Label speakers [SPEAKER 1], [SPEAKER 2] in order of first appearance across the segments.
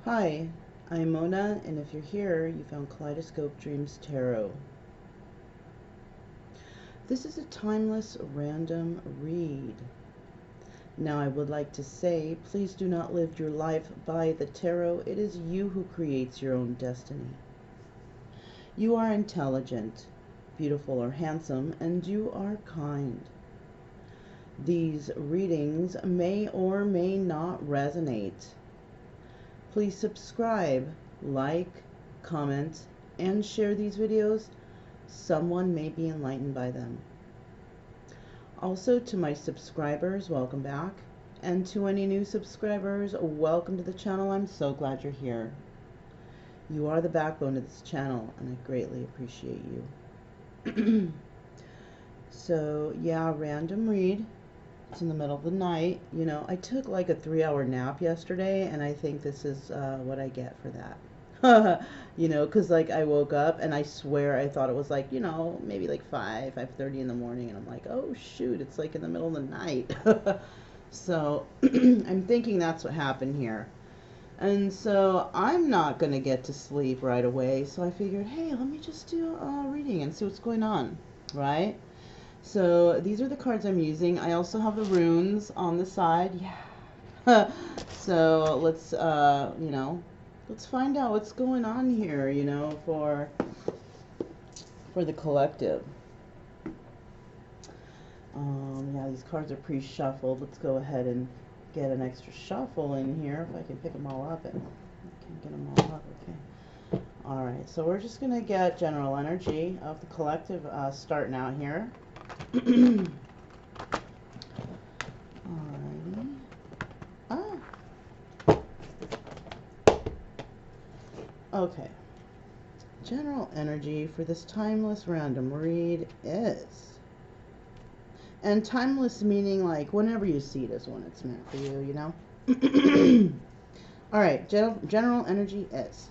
[SPEAKER 1] Hi, I'm Mona, and if you're here, you found Kaleidoscope Dreams Tarot. This is a timeless random read. Now, I would like to say, please do not live your life by the tarot. It is you who creates your own destiny. You are intelligent, beautiful or handsome, and you are kind. These readings may or may not resonate. Please subscribe, like, comment, and share these videos. Someone may be enlightened by them. Also, to my subscribers, welcome back. And to any new subscribers, welcome to the channel. I'm so glad you're here. You are the backbone of this channel, and I greatly appreciate you. So, yeah, random read. It's in the middle of the night. You know, I took like a 3-hour nap yesterday, and I think this is what I get for that. You know, because like I woke up and I swear I thought it was like, you know, maybe like 5:30 in the morning, and I'm like, oh shoot, it's like in the middle of the night. So I'm thinking that's what happened here. And so I'm not going to get to sleep right away, so I figured, hey, let me just do a reading and see what's going on, right? So these are the cards I'm using. I also have the runes on the side. Yeah. So let's, you know, let's find out what's going on here, you know, for the collective. Yeah, these cards are pre-shuffled. Let's go ahead and get an extra shuffle in here if I can pick them all up. And I can get them all up. Okay. All right. So we're just going to get general energy of the collective starting out here. Alrighty. Okay. General energy for this timeless random read is, and timeless meaning like whenever you see this one, it's meant for you, you know? Alright, general energy is.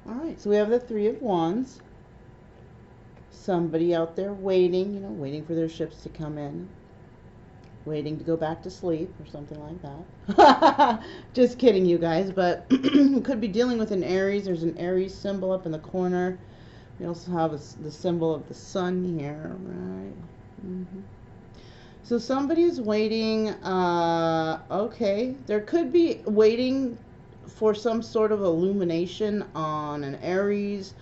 [SPEAKER 1] Alright, so we have the Three of Wands. Somebody out there waiting, you know, waiting for their ships to come in. Waiting to go back to sleep or something like that. Just kidding, you guys, but we could be dealing with an Aries. There's an Aries symbol up in the corner. We also have the symbol of the sun here, right? So somebody is waiting. Okay, there could be waiting for some sort of illumination on an Aries,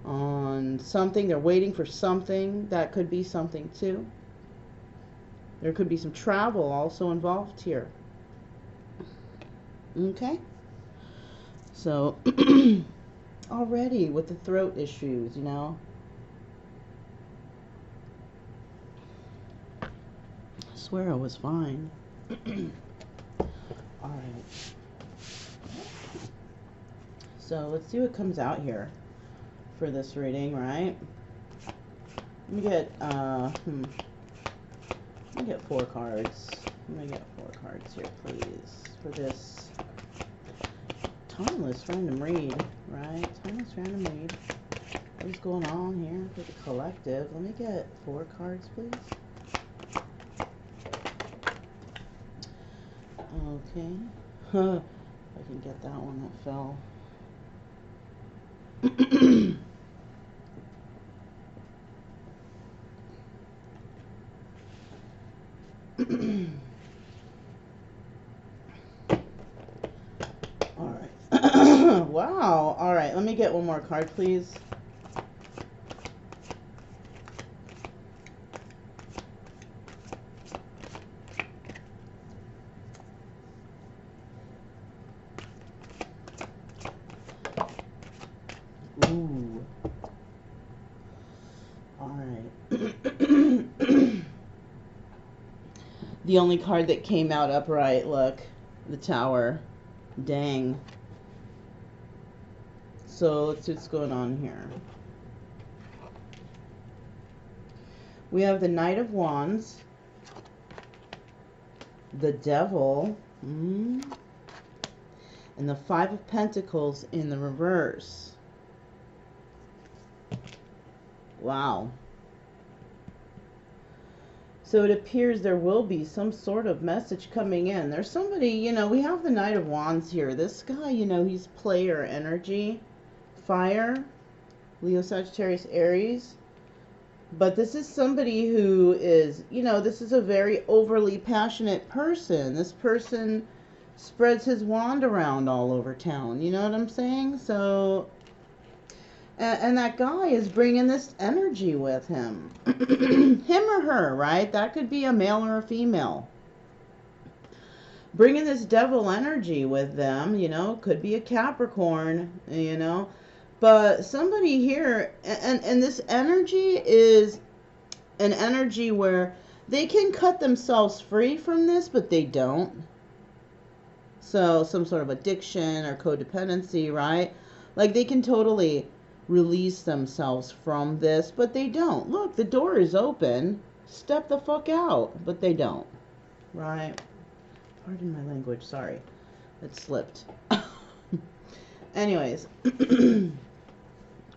[SPEAKER 1] on something. They're waiting for something. That could be something too. There could be some travel also involved here. Okay. So, already with the throat issues, you know. I swear I was fine. Alright. So, let's see what comes out here for this reading, right? Let me get, let me get 4 cards. Let me get 4 cards here, please, for this timeless random read, right? Timeless random read. What is going on here for the collective? Let me get 4 cards, please. Okay. If I can get that one that fell. Alright. Wow. Alright, let me get one more card, please. Ooh. Alright. The only card that came out upright, look. The Tower. Dang. So let's see what's going on here. We have the Knight of Wands. The Devil. And the Five of Pentacles in the reverse. Wow. So it appears there will be some sort of message coming in. There's somebody, you know, we have the Knight of Wands here. This guy, you know, he's player energy, fire, Leo, Sagittarius, Aries. But this is somebody who is, you know, this is a very overly passionate person. This person spreads his wand around all over town. You know what I'm saying? So, and that guy is bringing this energy with him. Him or her, right? That could be a male or a female. Bringing this devil energy with them, you know, could be a Capricorn, you know. But somebody here, and this energy is an energy where they can cut themselves free from this, but they don't. So some sort of addiction or codependency, right? Like they can totally release themselves from this, but they don't. Look, the door is open. Step the fuck out. But they don't. Right? Pardon my language. Sorry. It slipped. Anyways.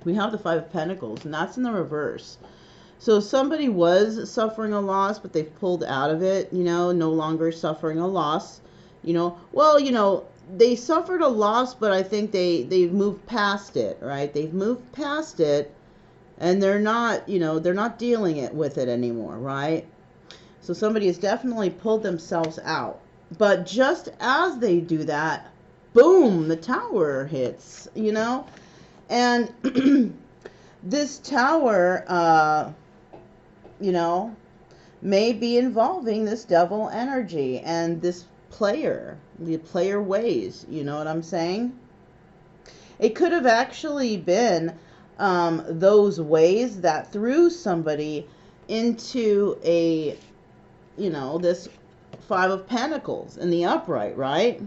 [SPEAKER 1] We have the Five of Pentacles, and that's in the reverse. So somebody was suffering a loss, but they've pulled out of it, you know, no longer suffering a loss. You know, well, you know, they suffered a loss, but I think they've moved past it, right? They've moved past it, and they're not, you know, they're not dealing with it anymore, right? So somebody has definitely pulled themselves out. But just as they do that, boom, the tower hits, you know? And this tower, you know, may be involving this devil energy and this the player ways, you know what I'm saying? It could have actually been those ways that threw somebody into a, you know, this Five of Pentacles in the upright, right?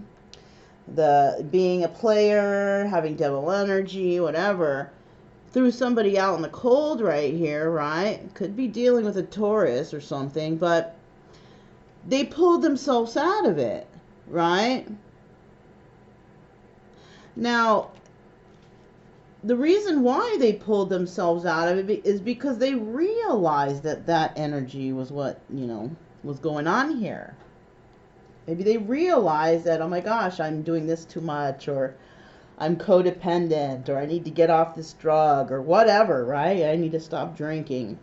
[SPEAKER 1] The being a player, having devil energy, whatever, threw somebody out in the cold right here, right? Could be dealing with a Taurus or something, but they pulled themselves out of it, right? Now, the reason why they pulled themselves out of it is because they realized that that energy was what, you know, was going on here. Maybe they realized that, oh my gosh, I'm doing this too much, or I'm codependent, or I need to get off this drug, or whatever, right? I need to stop drinking.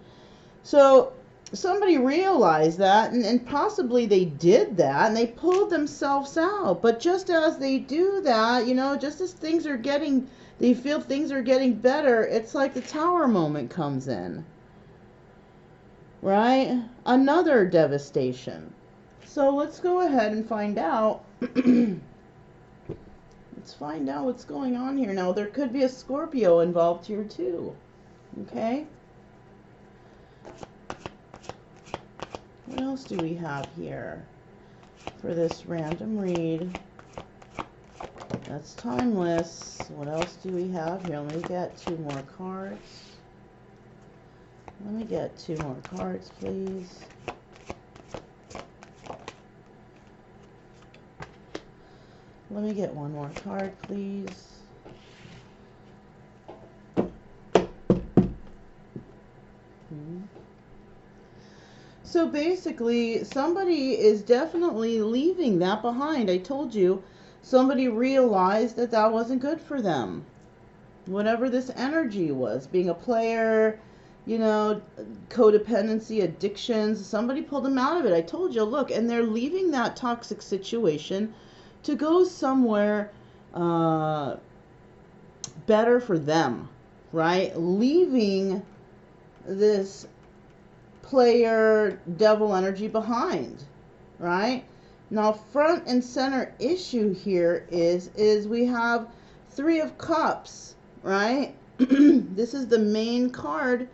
[SPEAKER 1] So somebody realized that, and possibly they did that, and they pulled themselves out. But just as they do that, you know, just as things are getting, they feel things are getting better, it's like the tower moment comes in, right? Another devastation. So let's go ahead and find out. Let's find out what's going on here. Now, there could be a Scorpio involved here too. Okay? What else do we have here for this random read? That's timeless. What else do we have here? Let me get 2 more cards. Let me get 2 more cards, please. Let me get 1 more card, please. So basically, somebody is definitely leaving that behind. I told you, somebody realized that that wasn't good for them. Whatever this energy was, being a player, you know, codependency, addictions, somebody pulled them out of it. I told you, look, and they're leaving that toxic situation to go somewhere better for them, right? Leaving this player devil energy behind, right? Now, front and center issue here is we have 3 of Cups, right? This is the main card,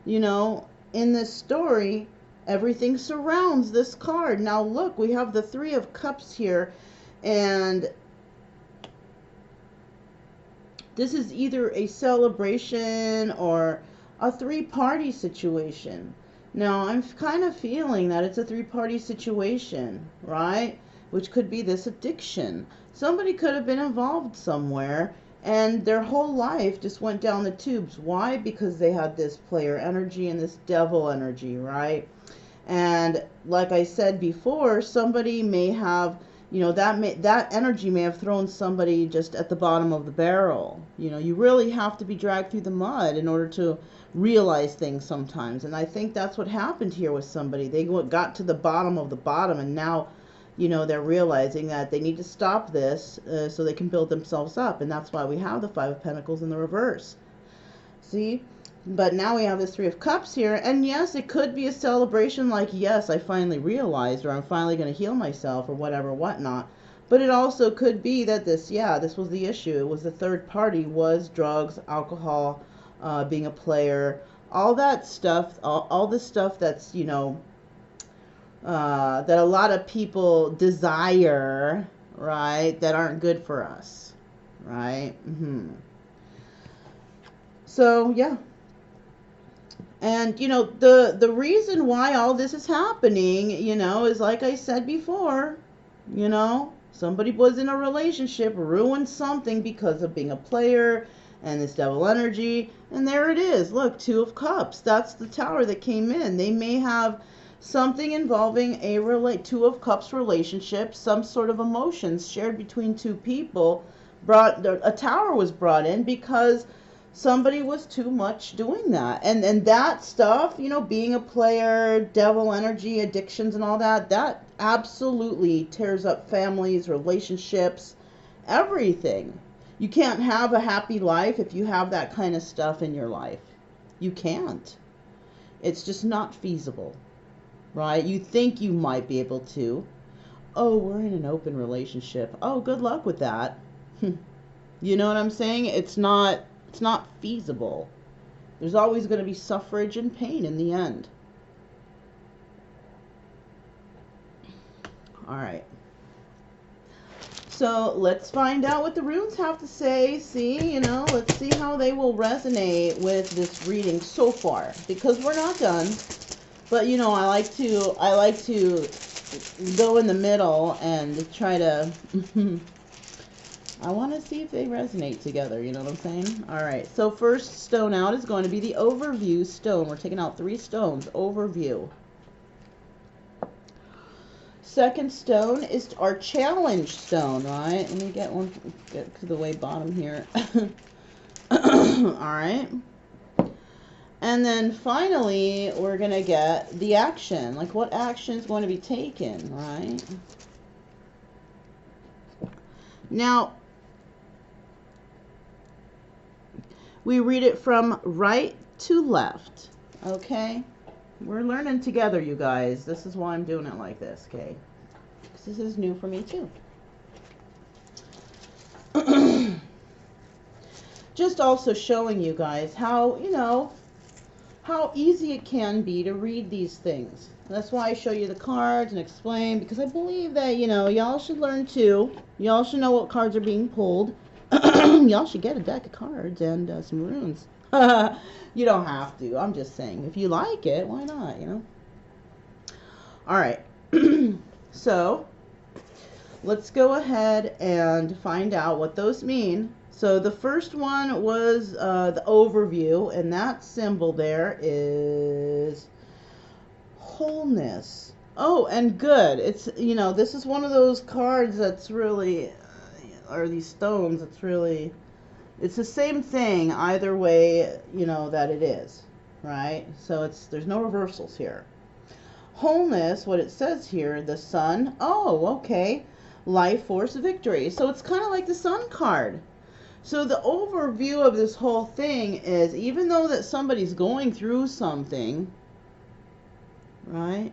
[SPEAKER 1] you know, in this story. Everything surrounds this card. Now, look, we have the 3 of Cups here, and this is either a celebration or a 3-party situation. Now, I'm kind of feeling that it's a 3-party situation, right? Which could be this addiction. Somebody could have been involved somewhere, and their whole life just went down the tubes. Why? Because they had this player energy and this devil energy, right? And like I said before, somebody may have, you know, that energy may have thrown somebody just at the bottom of the barrel. You know, you really have to be dragged through the mud in order to realize things sometimes. And I think that's what happened here with somebody. They got to the bottom of the bottom, and now, you know, they're realizing that they need to stop this so they can build themselves up. And that's why we have the Five of Pentacles in the reverse. See? But now we have this Three of Cups here, and yes, it could be a celebration like, yes, I finally realized, or I'm finally going to heal myself, or whatever, whatnot. But it also could be that this was the issue. It was the third party, was drugs, alcohol, being a player, all that stuff, all the stuff that's, you know, that a lot of people desire, right, that aren't good for us, right? So, yeah. And, you know, the reason why all this is happening, you know, is like I said before, you know, somebody was in a relationship, ruined something because of being a player and this devil energy. And there it is. Look, Two of Cups. That's the Tower that came in. They may have something involving a Two of Cups relationship, some sort of emotions shared between two people. A Tower was brought in because somebody was too much doing that. And that stuff, you know, being a player, devil energy, addictions and all that, that absolutely tears up families, relationships, everything. You can't have a happy life if you have that kind of stuff in your life. You can't. It's just not feasible, right? You think you might be able to. Oh, we're in an open relationship. Oh, good luck with that. You know what I'm saying? It's not feasible. There's always going to be suffrage and pain in the end. All right. So let's find out what the runes have to say. See, you know, let's see how they will resonate with this reading so far, because we're not done. But you know, I like to go in the middle and try to I want to see if they resonate together, you know what I'm saying? All right, so first stone out is going to be the overview stone. We're taking out 3 stones, overview. Second stone is our challenge stone, right? Let me get to the way bottom here. All right. And then finally, we're going to get the action. Like, what action is going to be taken, right? Now, we read it from right to left, okay? We're learning together, you guys. This is why I'm doing it like this, okay? Because this is new for me, too. Just also showing you guys how, you know, how easy it can be to read these things. That's why I show you the cards and explain, because I believe that, you know, y'all should learn too. Y'all should know what cards are being pulled. Y'all should get a deck of cards and some runes. You don't have to. I'm just saying, if you like it, why not, you know? All right. So let's go ahead and find out what those mean. So the first one was the overview, and that symbol there is wholeness. Oh, and good. It's, you know, this is one of those cards that's really, or these stones, it's really, it's the same thing either way, you know, that it is, right? So there's no reversals here. Wholeness, what it says here, the sun. Oh, okay. Life, force, victory. So it's kind of like the sun card. So the overview of this whole thing is, even though that somebody's going through something, right,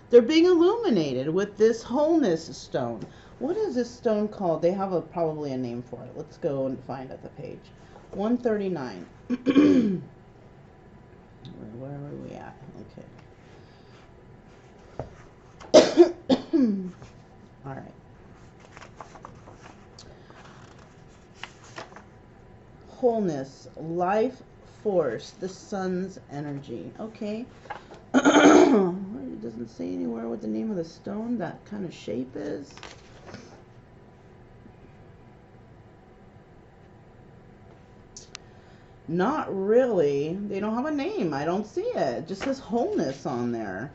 [SPEAKER 1] they're being illuminated with this wholeness stone. What is this stone called? They have probably a name for it. Let's go and find at the page. 139. Where are we at? Okay. All right. Wholeness, life force, the sun's energy. Okay. It doesn't say anywhere what the name of the stone, that kind of shape is. Not really. They don't have a name. I don't see it. It just says wholeness on there.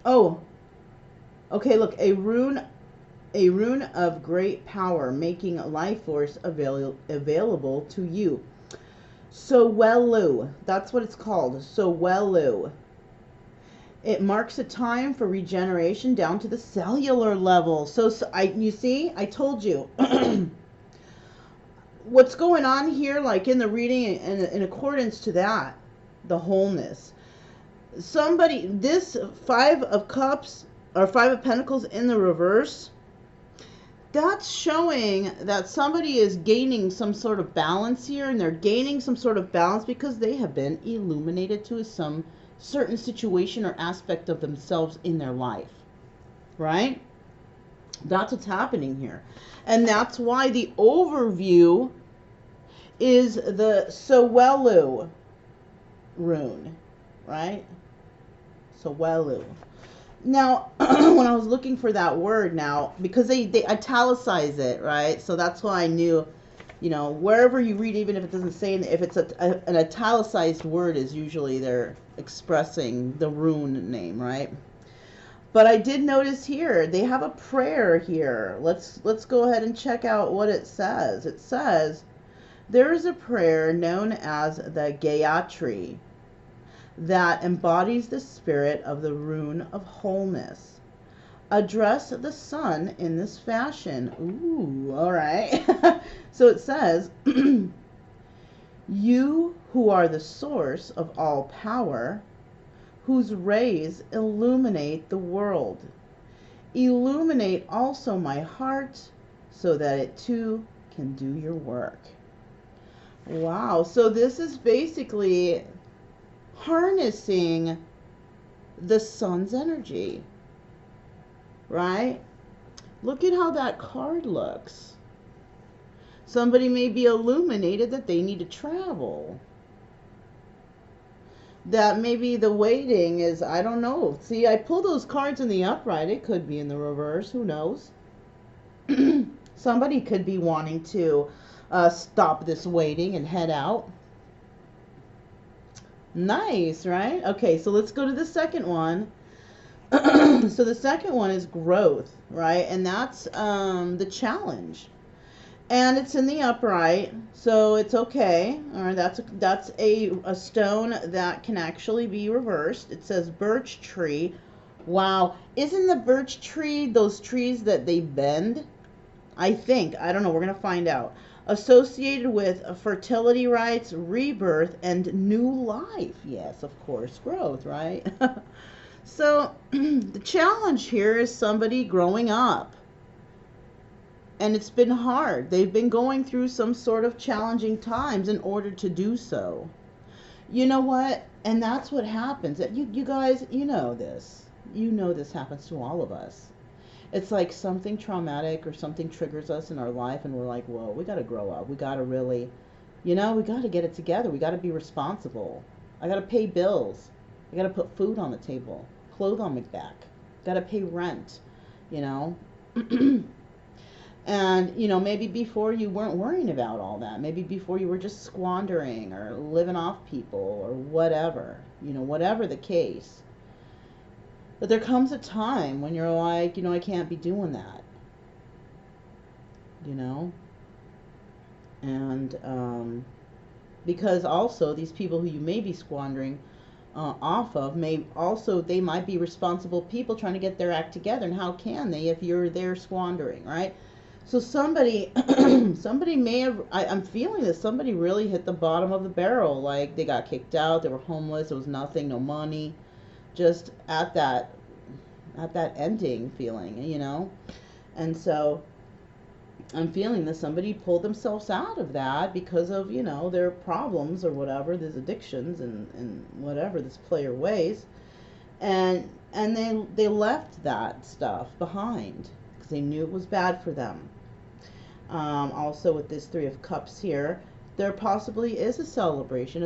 [SPEAKER 1] Oh, okay, look, a rune of great power, making life force available to you. Sowelu, that's what it's called. Sowelu. It marks a time for regeneration down to the cellular level. So you see, I told you. What's going on here, like in the reading, in accordance to that, the wholeness. Somebody, this Five of Cups or Five of Pentacles in the reverse, that's showing that somebody is gaining some sort of balance here, and they're gaining some sort of balance because they have been illuminated to some certain situation or aspect of themselves in their life, right? That's what's happening here. And that's why the overview is the Sowelu rune, right? Sowelu. Now, when I was looking for that word now, because they italicize it, right? So that's why I knew, you know, wherever you read, even if it doesn't say, if it's an italicized word, is usually they're expressing the rune name, right? But I did notice here, they have a prayer here. Let's go ahead and check out what it says. It says, there is a prayer known as the Gayatri that embodies the spirit of the rune of wholeness. Address the sun in this fashion. Ooh, all right. So it says, you who are the source of all power, whose rays illuminate the world, illuminate also my heart so that it too can do your work. Wow. So this is basically harnessing the sun's energy, right? Look at how that card looks. Somebody may be illuminated that they need to travel. That maybe the waiting is, I don't know. See, I pull those cards in the upright. It could be in the reverse. Who knows? Somebody could be wanting to stop this waiting and head out. Nice, right? Okay, so let's go to the second one. So the second one is growth, right? And that's the challenge. And it's in the upright, so it's okay. All right, that's a stone that can actually be reversed. It says birch tree. Wow, isn't the birch tree those trees that they bend? I think. I don't know. We're going to find out. Associated with fertility rites, rebirth, and new life. Yes, of course, growth, right? So the challenge here is somebody growing up. And it's been hard. They've been going through some sort of challenging times in order to do so. You know what? And that's what happens. You guys, you know this. You know this happens to all of us. It's like something traumatic or something triggers us in our life and we're like, whoa, we got to grow up. We got to really, you know, we got to get it together. We got to be responsible. I got to pay bills. I got to put food on the table, clothes on my back. Got to pay rent, you know. And, you know, maybe before you weren't worrying about all that. Maybe before you were just squandering or living off people or whatever, you know, whatever the case. But there comes a time when you're like, you know, I can't be doing that, you know. And because also these people who you may be squandering off of they might be responsible people trying to get their act together. And how can they if you're there squandering, right? So somebody may have, I'm feeling this, somebody really hit the bottom of the barrel. Like they got kicked out, they were homeless, there was nothing, no money, just at that ending feeling, you know. And so I'm feeling that somebody pulled themselves out of that because of, you know, their problems or whatever, these addictions and whatever, this player ways. And they left that stuff behind because they knew it was bad for them. Also with this Three of Cups here, there possibly is a celebration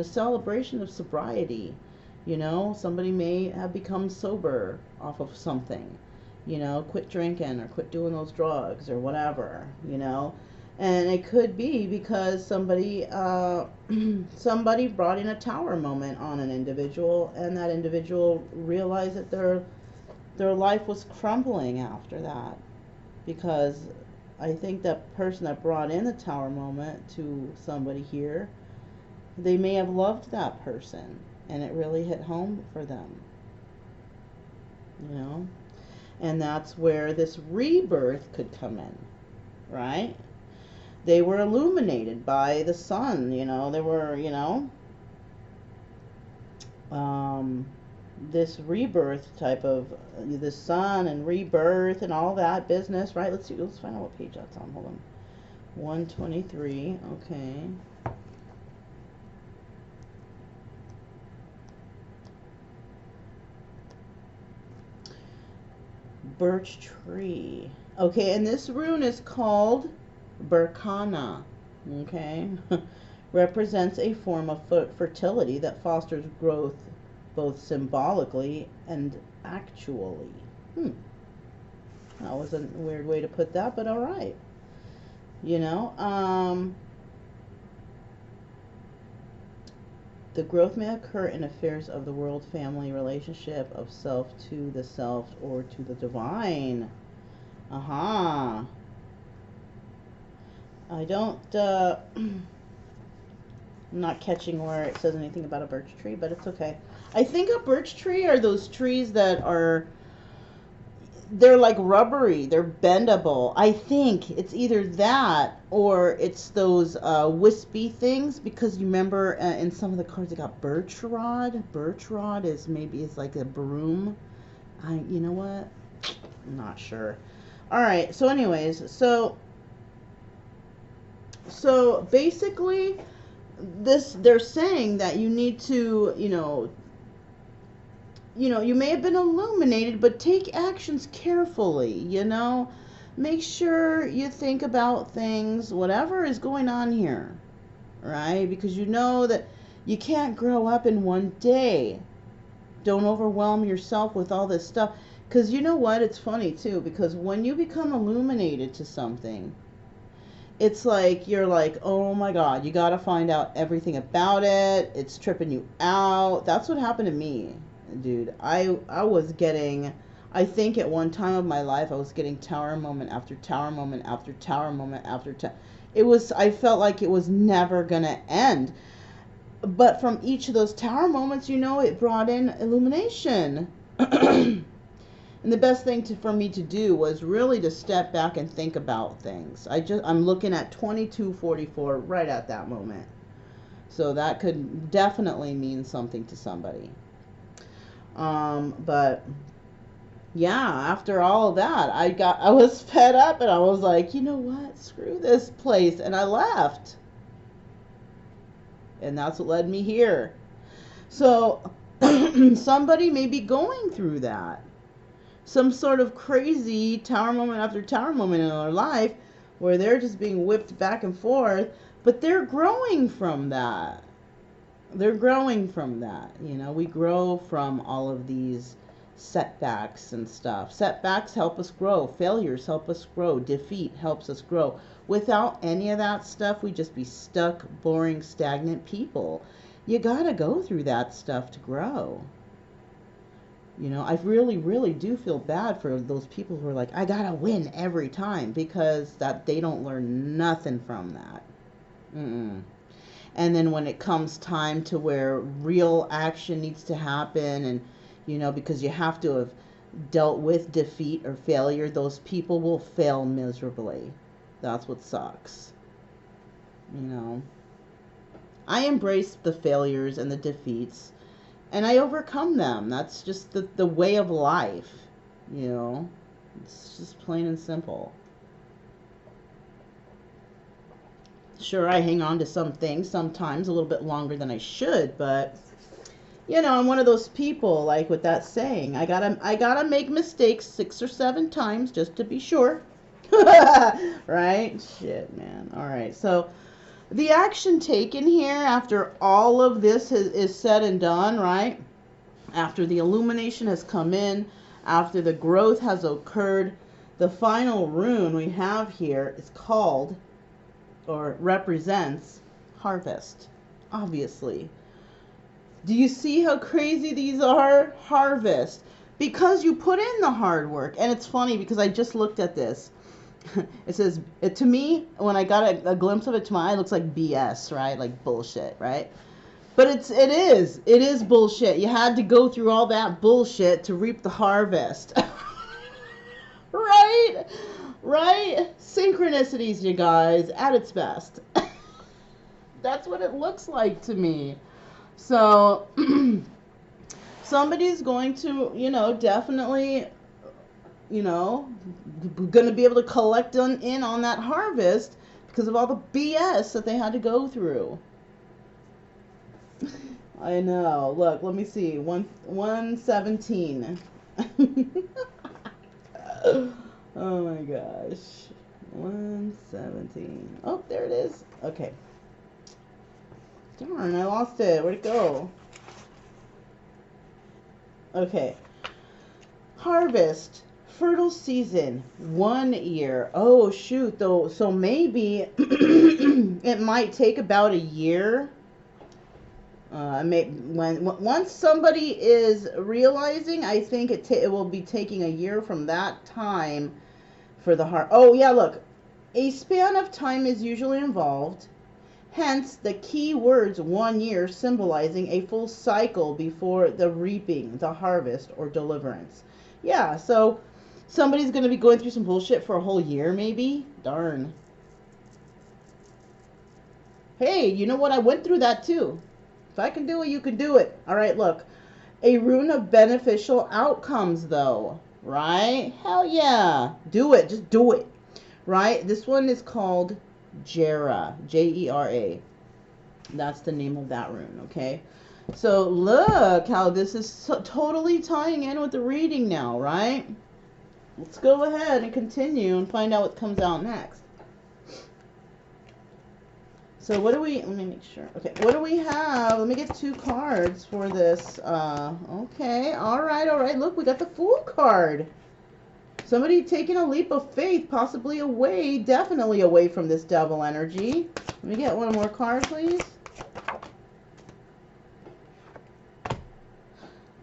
[SPEAKER 1] of sobriety. You know, somebody may have become sober off of something, you know, quit drinking or quit doing those drugs or whatever, you know. And it could be because somebody brought in a tower moment on an individual, and that individual realized that Their life was crumbling after that, because I think that person that brought in the Tower moment to somebody here, they may have loved that person and it really hit home for them, you know? And that's where this rebirth could come in, right? They were illuminated by the sun, you know, they were, you know, this rebirth type of the sun and rebirth and all that business, right? Let's see, let's find out what page that's on. Hold on. 123, okay. Birch tree. Okay, and this rune is called Berkana, okay? Represents a form of fertility that fosters growth both symbolically and actually. That was a weird way to put that, but all right. You know, the growth may occur in affairs of the world, family, relationship, of self to the self or to the divine. Aha. I don't, I'm not catching where it says anything about a birch tree, but it's okay. I think a birch tree are those trees that are, they're like rubbery, they're bendable. I think it's either that or it's those wispy things, because you remember in some of the cards they got birch rod. Birch rod is maybe it's like a broom. You know what? I'm not sure. All right. So anyways, so basically this, they're saying that you need to, you know, you may have been illuminated, but take actions carefully, you know. Make sure you think about things, whatever is going on here, right? Because you know that you can't grow up in one day. Don't overwhelm yourself with all this stuff. Because you know what? It's funny, too, because when you become illuminated to something, it's like you're like, oh my God, you got to find out everything about it. It's tripping you out. That's what happened to me. Dude, I was getting, I think at one time of my life I was getting tower moment after tower moment after tower moment after it was, I felt like it was never gonna end. But from each of those tower moments, you know, it brought in illumination. And the best thing for me to do was really to step back and think about things. I'm looking at 2244 right at that moment. So that could definitely mean something to somebody. But yeah, after all of that, I was fed up and I was like, you know what? Screw this place. And I left. And that's what led me here. So somebody may be going through that. Some sort of crazy tower moment after tower moment in their life where they're just being whipped back and forth, but they're growing from that. They're growing from that. You know, we grow from all of these setbacks and stuff. Setbacks help us grow. Failures help us grow. Defeat helps us grow. Without any of that stuff, we'd just be stuck, boring, stagnant people. You gotta go through that stuff to grow. You know, I really, really do feel bad for those people who are like, I gotta win every time, because that they don't learn nothing from that. And then when it comes time to where real action needs to happen, and, you know, because you have to have dealt with defeat or failure, those people will fail miserably. That's what sucks. You know, I embrace the failures and the defeats, and I overcome them. That's just the way of life, you know. It's just plain and simple. Sure, I hang on to some things sometimes a little bit longer than I should, but you know, I'm one of those people, like with that saying, I gotta make mistakes 6 or 7 times just to be sure. Right? Shit, man. All right. So the action taken here after all of this is said and done, right? After the illumination has come in, after the growth has occurred, the final rune we have here is called, or represents, harvest, obviously. Do you see how crazy these are? Harvest. because you put in the hard work. And it's funny because I just looked at this. It says, to me, when I got a glimpse of it, to my eye, it looks like BS, right? Like bullshit, right? But it is bullshit. You had to go through all that bullshit to reap the harvest. Right? Right? Synchronicities, you guys, at its best. That's what it looks like to me. So, somebody's going to, definitely, going to be able to collect in on that harvest because of all the BS that they had to go through. I know. Look, let me see. 117. Oh my gosh. 117. Oh, there it is. Okay. Darn, I lost it. Where'd it go? Okay. Harvest. Fertile season. 1 year. Oh, shoot, though. So maybe it might take about a year. Once somebody is realizing, I think it will be taking a year from that time for the heart. Oh yeah, look, a span of time is usually involved. Hence, the key words 1 year symbolizing a full cycle before the reaping, the harvest, or deliverance. Yeah, so somebody's going to be going through some bullshit for a whole year, maybe. Darn. Hey, you know what? I went through that too. If I can do it, you can do it. All right, look. A rune of beneficial outcomes, though. Right? Hell yeah. Do it. Just do it. Right? This one is called Jera. Jera. That's the name of that rune, okay? So look how this is totally tying in with the reading now, right? Let's go ahead and continue and find out what comes out next. So what do we, let me make sure. Okay, what do we have? Let me get 2 cards for this. Okay, all right. Look, we got the Fool card. Somebody taking a leap of faith, possibly away, definitely away from this devil energy. Let me get one more card, please.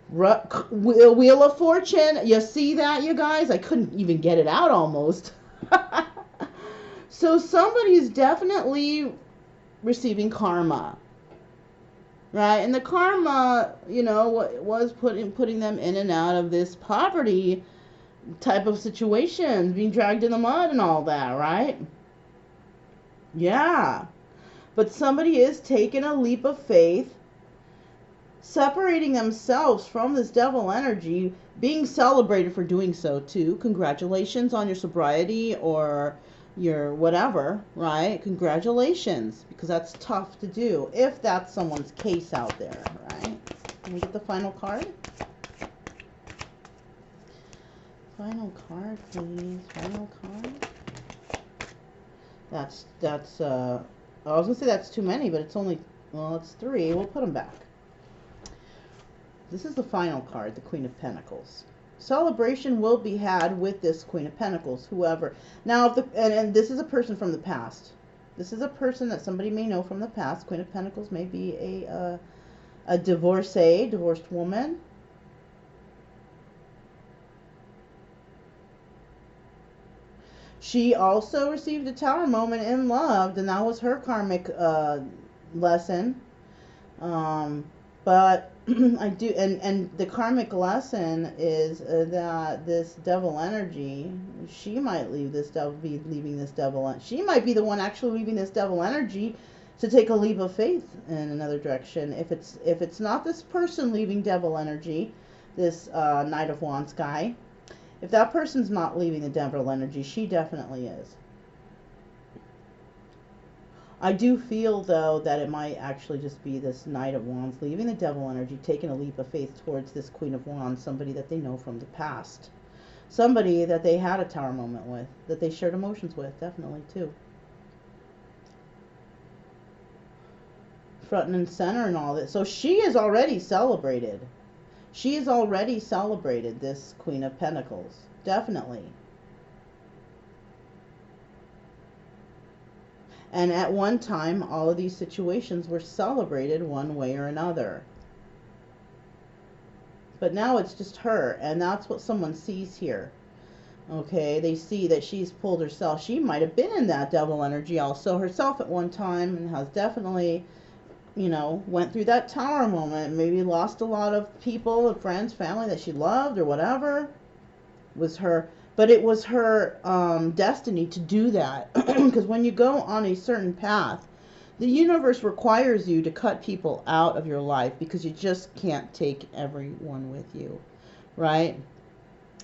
[SPEAKER 1] Wheel of Fortune. You see that, you guys? I couldn't even get it out almost. So somebody's definitely receiving karma, right? And the karma, was putting them in and out of this poverty type of situation, being dragged in the mud and all that, right? Yeah. But somebody is taking a leap of faith, separating themselves from this devil energy, being celebrated for doing so too. Congratulations on your sobriety or your whatever, right? Congratulations, because that's tough to do if that's someone's case out there, right? Can we get the final card? Final card, please. Final card. That's I was gonna say that's too many, but it's only, well, it's 3. We'll put them back. This is the final card, the Queen of Pentacles. Celebration will be had with this Queen of Pentacles, whoever. Now, and this is a person from the past. This is a person that somebody may know from the past. Queen of Pentacles may be a divorced woman. She also received a tower moment in love, and that was her karmic lesson. But I do, and the karmic lesson is that this devil energy, she might be leaving this devil. She might be the one actually leaving this devil energy to take a leap of faith in another direction. If it's not this person leaving devil energy, this Knight of Wands guy, if that person's not leaving the devil energy, she definitely is. I do feel, though, that it might actually just be this Knight of Wands leaving the devil energy, taking a leap of faith towards this Queen of Wands, somebody that they know from the past. Somebody that they had a tower moment with, that they shared emotions with, definitely, too. Front and center and all that. So she is already celebrated. She is already celebrated, this Queen of Pentacles. Definitely. And at one time, all of these situations were celebrated one way or another. But now it's just her, and that's what someone sees here. Okay, they see that she's pulled herself. She might have been in that devil energy also herself at one time, and has definitely, you know, went through that tower moment. Maybe lost a lot of people, friends, family that she loved or whatever. Was her, but it was her destiny to do that. Because when you go on a certain path, the universe requires you to cut people out of your life because you just can't take everyone with you, right?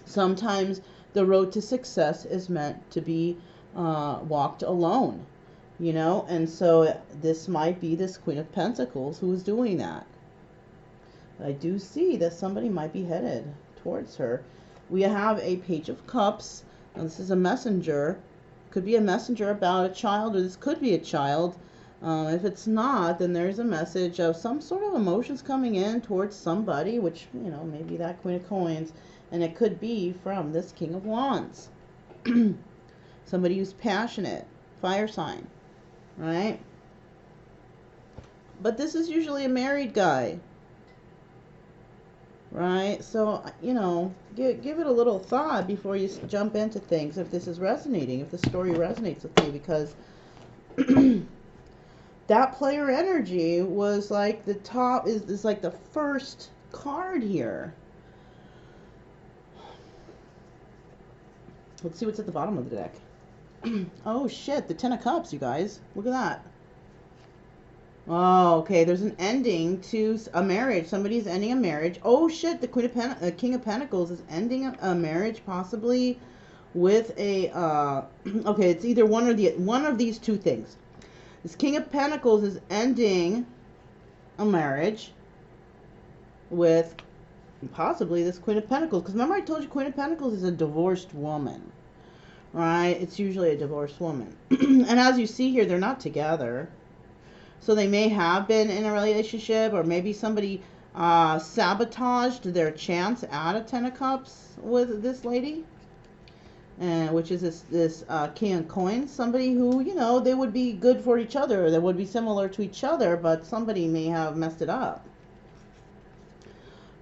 [SPEAKER 1] Sometimes the road to success is meant to be walked alone, you know, and so this might be this Queen of Pentacles who is doing that. I do see that somebody might be headed towards her. We have a Page of Cups, and this is a messenger. Could be a messenger about a child, or this could be a child. If it's not, then there's a message of some sort of emotions coming in towards somebody, which, you know, maybe that Queen of Coins. And it could be from this King of Wands. Somebody who's passionate, fire sign, right? But this is usually a married guy, right? So, you know, give it a little thought before you jump into things, if this is resonating, if the story resonates with you, because that player energy was like the top, is like the first card here. Let's see what's at the bottom of the deck. Oh shit, the Ten of Cups, you guys. Look at that. Oh, okay, there's an ending to a marriage. Somebody's ending a marriage. Oh shit, the King of Pentacles is ending a marriage, possibly with a okay, it's either one of these two things. This King of Pentacles is ending a marriage with possibly this Queen of Pentacles. Because remember I told you Queen of Pentacles is a divorced woman, right? It's usually a divorced woman. And as you see here, they're not together. So they may have been in a relationship, or maybe somebody sabotaged their chance at a Ten of Cups with this lady. Which is this King of Coins. Somebody who, you know, they would be good for each other. They would be similar to each other, but somebody may have messed it up.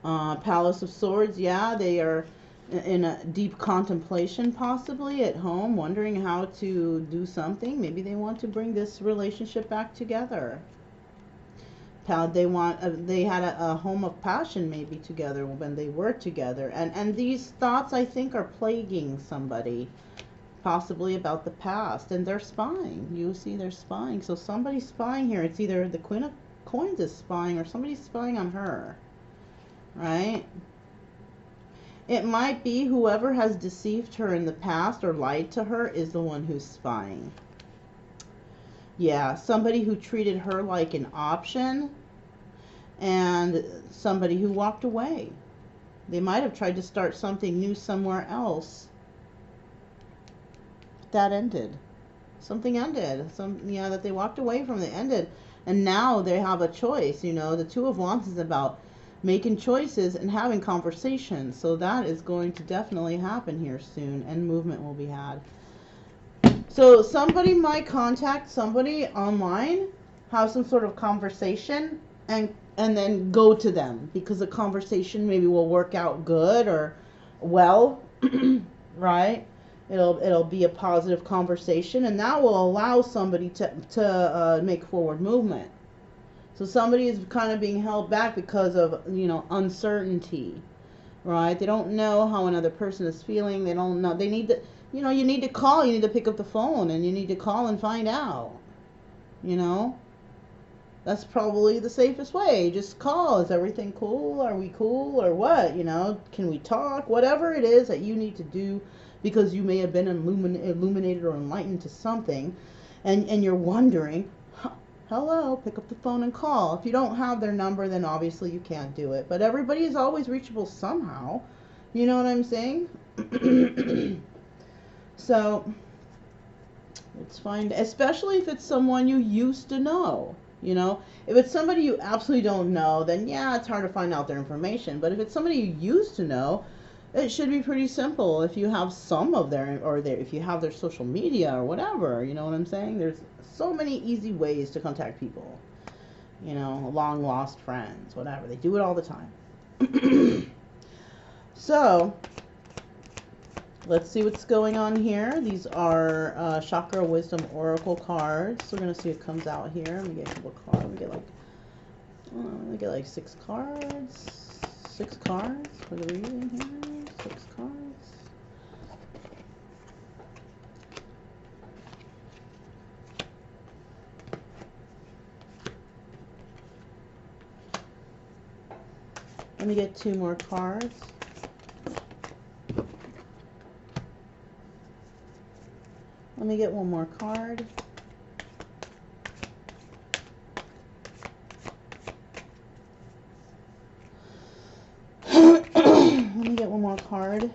[SPEAKER 1] Palace of Swords, yeah, they are in a deep contemplation, possibly at home, wondering how to do something. Maybe they want to bring this relationship back together. They had a home of passion maybe together when they were together, and these thoughts, I think, are plaguing somebody, possibly about the past, and they're spying. You see, they're spying. So somebody's spying here. It's either the Queen of Coins is spying, or somebody's spying on her. Right? It might be whoever has deceived her in the past or lied to her is the one who's spying. Yeah, somebody who treated her like an option, and somebody who walked away. They might have tried to start something new somewhere else. That ended. Something ended. That they walked away from, it ended. And now they have a choice. You know, the Two of Wands is about making choices and having conversations. So that is going to definitely happen here soon, and movement will be had. So somebody might contact somebody online, have some sort of conversation, and then go to them, because the conversation maybe will work out good or well, right? It'll be a positive conversation, and that will allow somebody to make forward movement. So somebody is kind of being held back because of, you know, uncertainty, right? They don't know how another person is feeling. They don't know. They need to, you know, you need to call. You need to pick up the phone, and you need to call and find out. You know, that's probably the safest way. Just call. Is everything cool? Are we cool, or what? You know, can we talk? Whatever it is that you need to do, because you may have been illuminated or enlightened to something, and you're wondering, hello, pick up the phone and call. If you don't have their number, then obviously you can't do it. But everybody is always reachable somehow. You know what I'm saying? So let's find, especially if it's someone you used to know. You know, if it's somebody you absolutely don't know, then yeah, it's hard to find out their information. But if it's somebody you used to know, it should be pretty simple. If you have some of if you have their social media or whatever, you know what I'm saying? There's so many easy ways to contact people. You know, long lost friends, whatever. They do it all the time. So let's see what's going on here. These are Chakra Wisdom Oracle cards. So we're going to see what comes out here. Let me get a couple of cards. Let me get like 6 cards. 6 cards for the reading here. 6 cards. Let me get 2 more cards. Let me get 1 more card. Let me get 1 more card.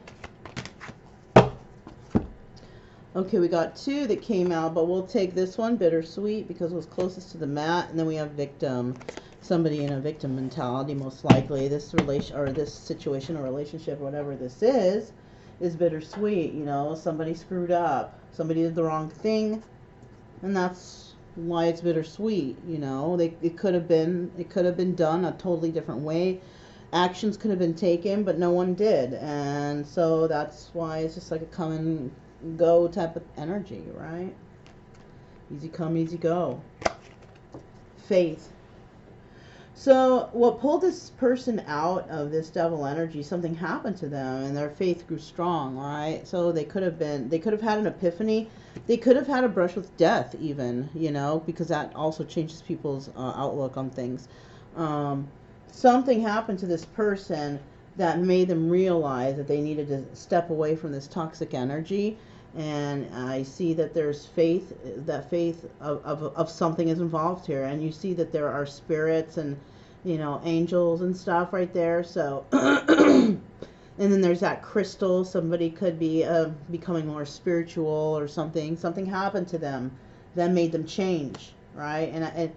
[SPEAKER 1] Okay, we got 2 that came out, but we'll take this one, bittersweet, because it was closest to the mat. And then we have victim. Somebody in a victim mentality, most likely. This relation or this situation or relationship, whatever this is bittersweet. You know, somebody screwed up, somebody did the wrong thing, and that's why it's bittersweet. You know, it could have been done a totally different way. Actions could have been taken, but no one did, and so that's why it's just like a come and go type of energy, right? Easy come, easy go. Faith. So what pulled this person out of this devil energy, something happened to them and their faith grew strong, right? So they could have had an epiphany. They could have had a brush with death even, you know, because that also changes people's outlook on things. Something happened to this person that made them realize that they needed to step away from this toxic energy. And I see that there's faith, that faith of something is involved here. And you see that there are spirits and, you know, angels and stuff right there. So, and then there's that crystal. Somebody could be becoming more spiritual or something. Something happened to them that made them change, right? And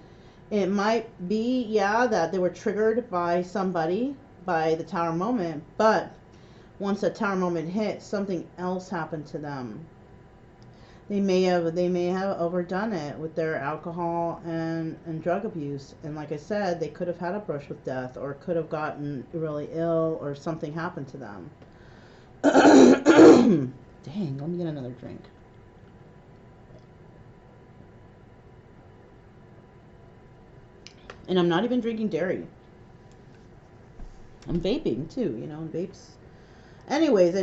[SPEAKER 1] it might be, yeah, that they were triggered by somebody, by the Tower moment, but once that Tower moment hit, something else happened to them. They may have overdone it with their alcohol and drug abuse. And like I said, they could have had a brush with death, or could have gotten really ill, or something happened to them. Dang, let me get another drink. And I'm not even drinking dairy. I'm vaping too, you know, vapes. Anyways,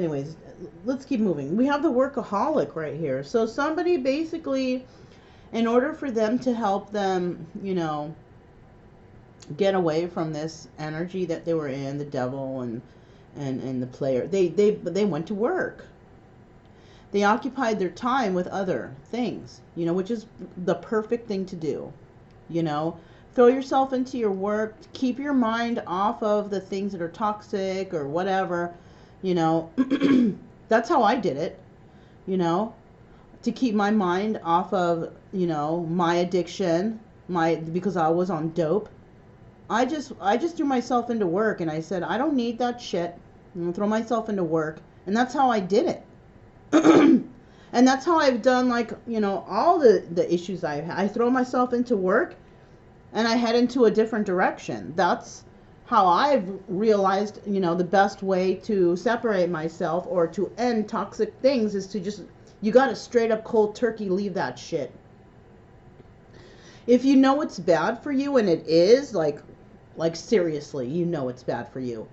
[SPEAKER 1] let's keep moving. We have the workaholic right here. So somebody basically, in order for them to help them, you know, get away from this energy that they were in, the devil and the player, they went to work. They occupied their time with other things, you know, which is the perfect thing to do, you know. Throw yourself into your work. Keep your mind off of the things that are toxic or whatever. You know, that's how I did it, you know, to keep my mind off of, you know, my addiction, because I was on dope. I just threw myself into work, and I said, I don't need that shit. I'm going to throw myself into work. And that's how I did it. And that's how I've done, like, you know, all the issues I've had. I throw myself into work, and I head into a different direction. That's how I've realized, you know, the best way to separate myself or to end toxic things is to just, you got to straight up cold turkey leave that shit. If you know it's bad for you, and it is, like seriously, you know it's bad for you,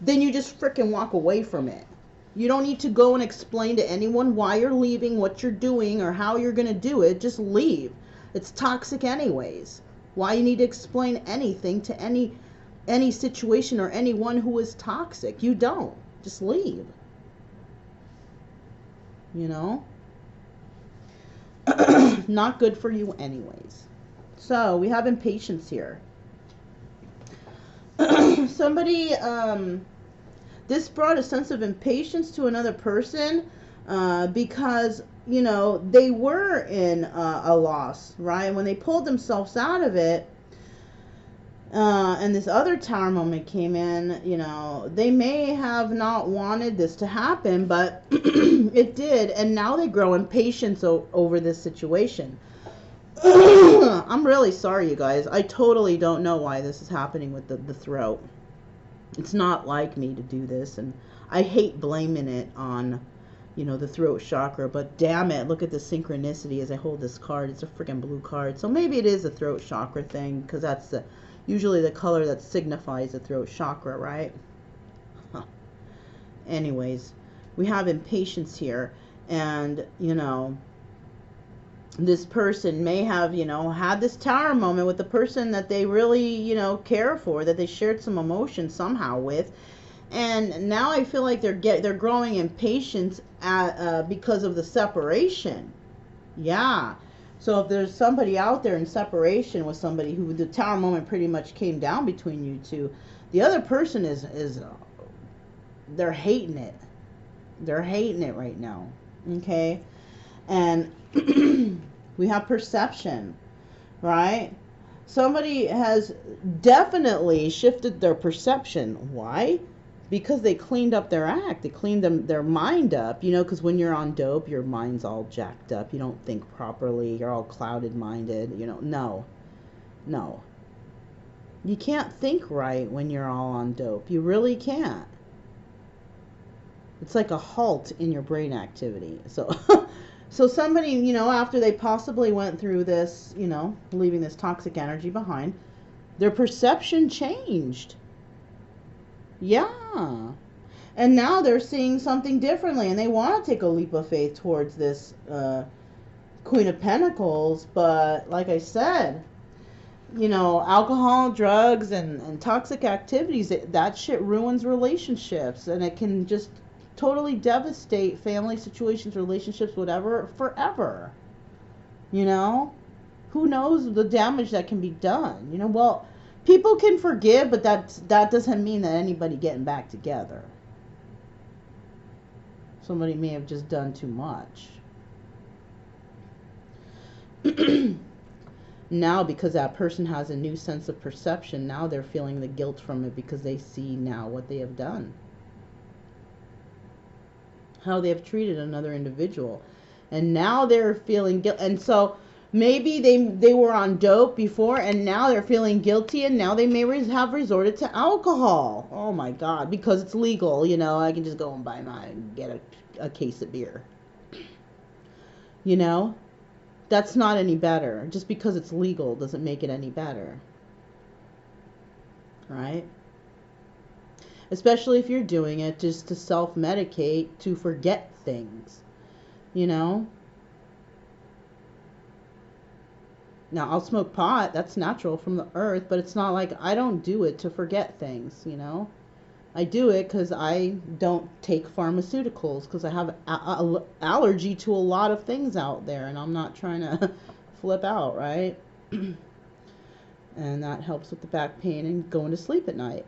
[SPEAKER 1] then you just frickin' walk away from it. You don't need to go and explain to anyone why you're leaving, what you're doing, or how you're going to do it. Just leave. It's toxic anyways. Why you need to explain anything to any situation or anyone who is toxic? You don't. Just leave. You know? Not good for you anyways. So we have impatience here. Somebody, this brought a sense of impatience to another person because, you know, they were in a loss, right? When they pulled themselves out of it, and this other Tower moment came in, you know, they may have not wanted this to happen, but it did, and now they grow impatience over this situation. I'm really sorry, you guys. I totally don't know why this is happening with the throat. It's not like me to do this, and I hate blaming it on, you know, the throat chakra, but damn it, look at the synchronicity as I hold this card. It's a freaking blue card. So maybe it is a throat chakra thing, because that's usually the color that signifies the throat chakra, right? Huh. Anyways, we have impatience here, and, you know, this person may have, you know, had this tower moment with the person that they really, you know, care for, that they shared some emotion somehow with. And now I feel like they're growing impatient because of the separation. Yeah. So if there's somebody out there in separation with somebody who the tower moment pretty much came down between you two, the other person is they're hating it. They're hating it right now. Okay? And we have perception, right? Somebody has definitely shifted their perception. Why? Because they cleaned up their act. They cleaned their mind up, you know, because when you're on dope, your mind's all jacked up. You don't think properly. You're all clouded minded, you know. No. You can't think right when you're all on dope. You really can't. It's like a halt in your brain activity. So somebody, you know, after they possibly went through this, you know, leaving this toxic energy behind, their perception changed. Yeah. And now they're seeing something differently, and they want to take a leap of faith towards this Queen of Pentacles. But like I said, you know, alcohol, drugs, and toxic activities, that shit ruins relationships, and it can just totally devastate family situations, relationships, whatever, forever. You know? Who knows the damage that can be done? You know, well, people can forgive, but that doesn't mean that anybody getting back together. Somebody may have just done too much. Now, because that person has a new sense of perception, now they're feeling the guilt from it because they see now what they have done. How they have treated another individual. And now they're feeling guilt. And so maybe they were on dope before, and now they're feeling guilty, and now they may have resorted to alcohol. Oh my God, because it's legal, you know, I can just go and get a case of beer. You know, that's not any better. Just because it's legal doesn't make it any better. Right? Especially if you're doing it just to self-medicate, to forget things, you know? Now, I'll smoke pot. That's natural from the earth, but it's not like I don't do it to forget things, you know? I do it because I don't take pharmaceuticals, because I have allergy to a lot of things out there, and I'm not trying to flip out, right? And that helps with the back pain and going to sleep at night.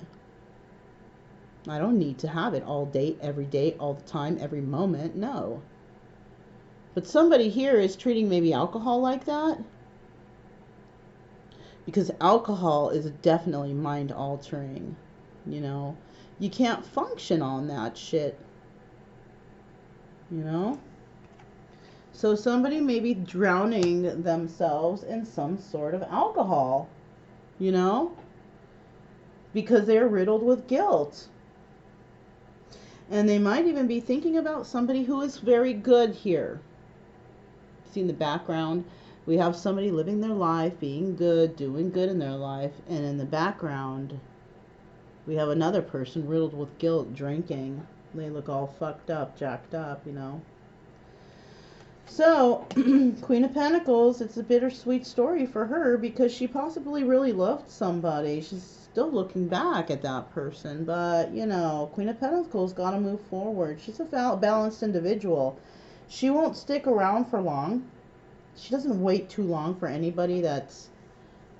[SPEAKER 1] I don't need to have it all day, every day, all the time, every moment. No. But somebody here is treating maybe alcohol like that. Because alcohol is definitely mind altering. You know. You can't function on that shit. You know. So somebody may be drowning themselves in some sort of alcohol. You know. Because they're riddled with guilt. And they might even be thinking about somebody who is very good here. See in the background, we have somebody living their life, being good, doing good in their life. And in the background, we have another person riddled with guilt, drinking. They look all fucked up, jacked up, you know. So, Queen of Pentacles, it's a bittersweet story for her because she possibly really loved somebody. She's still looking back at that person, but, you know, Queen of Pentacles got to move forward. She's a balanced individual. She won't stick around for long. She doesn't wait too long for anybody that's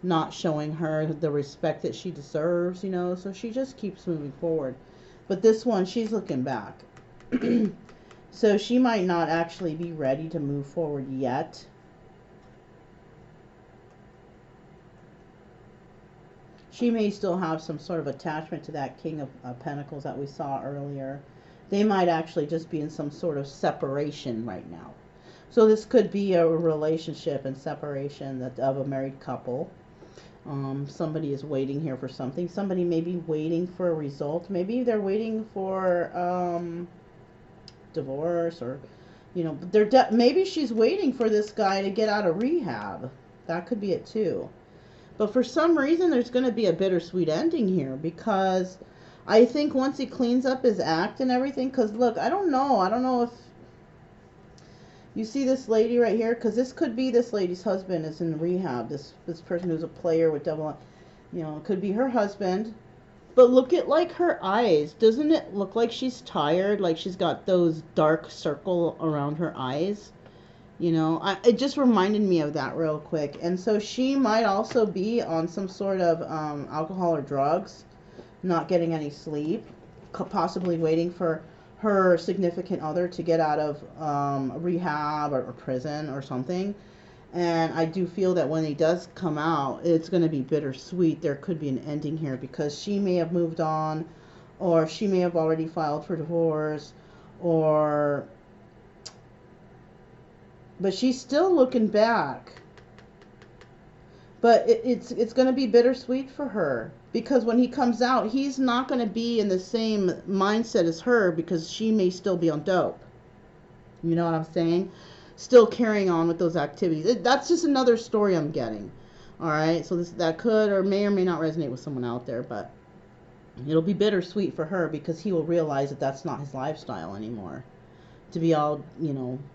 [SPEAKER 1] not showing her the respect that she deserves, you know, so she just keeps moving forward. But this one, she's looking back. So she might not actually be ready to move forward yet. She may still have some sort of attachment to that King of Pentacles that we saw earlier. They might actually just be in some sort of separation right now. So this could be a relationship and separation of a married couple. Somebody is waiting here for something. Somebody may be waiting for a result. Maybe they're waiting for divorce, or maybe she's waiting for this guy to get out of rehab. That could be it too. But for some reason, there's going to be a bittersweet ending here, because I think once he cleans up his act and everything, because look, I don't know if you see this lady right here, because this could be this lady's husband is in rehab. This person who's a player with double, it could be her husband. But look at like her eyes. Doesn't it look like she's tired? Like she's got those dark circle around her eyes. It just reminded me of that real quick. And so she might also be on some sort of alcohol or drugs, not getting any sleep, possibly waiting for her significant other to get out of rehab or prison or something. And I do feel that when he does come out, it's going to be bittersweet. There could be an ending here, because she may have moved on, or she may have already filed for divorce, but she's still looking back. But it's going to be bittersweet for her, because when he comes out, he's not going to be in the same mindset as her, because she may still be on dope. You know what I'm saying? Still carrying on with those activities. That's just another story I'm getting. All right, so that could or may not resonate with someone out there, but it'll be bittersweet for her, because he will realize that that's not his lifestyle anymore. To be all,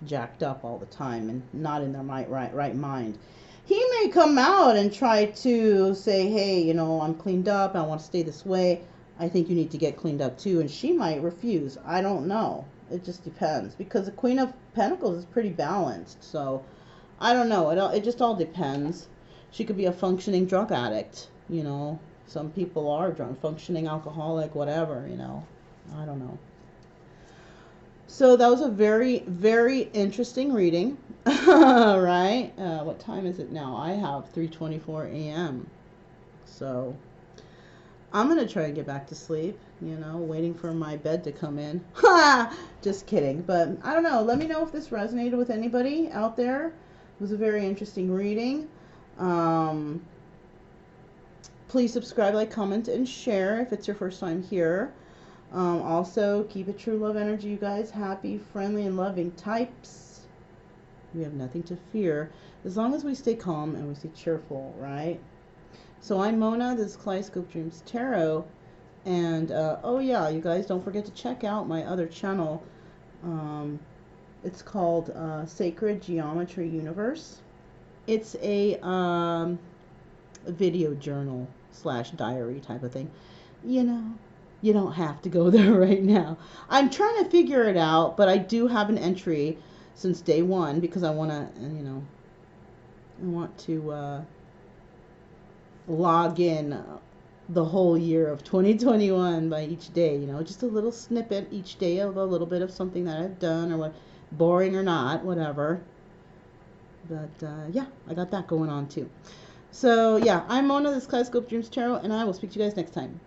[SPEAKER 1] jacked up all the time and not in their right mind. He may come out and try to say, hey, I'm cleaned up, I want to stay this way. I think you need to get cleaned up too. And she might refuse. I don't know. It just depends, because the Queen of Pentacles is pretty balanced. So I don't know. It just all depends. She could be a functioning drug addict. Some people are functioning alcoholic, whatever. I don't know. So that was a very, very interesting reading. Right? What time is it now? I have 3:24 a.m. So I'm going to try and get back to sleep, waiting for my bed to come in. Just kidding. But I don't know. Let me know if this resonated with anybody out there. It was a very interesting reading. Please subscribe, like, comment, and share if it's your first time here. Also, keep it true love energy, you guys. Happy, friendly, and loving types. We have nothing to fear as long as we stay calm and we stay cheerful, right? So I'm Mona. This is Kaleidoscope Dreams Tarot. And, oh yeah, you guys, don't forget to check out my other channel. It's called Sacred Geometry Universe. It's a video journal / diary type of thing. You don't have to go there right now. I'm trying to figure it out, but I do have an entry since day one, because I want to log in the whole year of 2021 by each day, just a little snippet each day of a little bit of something that I've done, or what, boring or not, whatever. But yeah, I got that going on too. So yeah, I'm Mona, this is Kaleidoscope Dreams Tarot, and I will speak to you guys next time.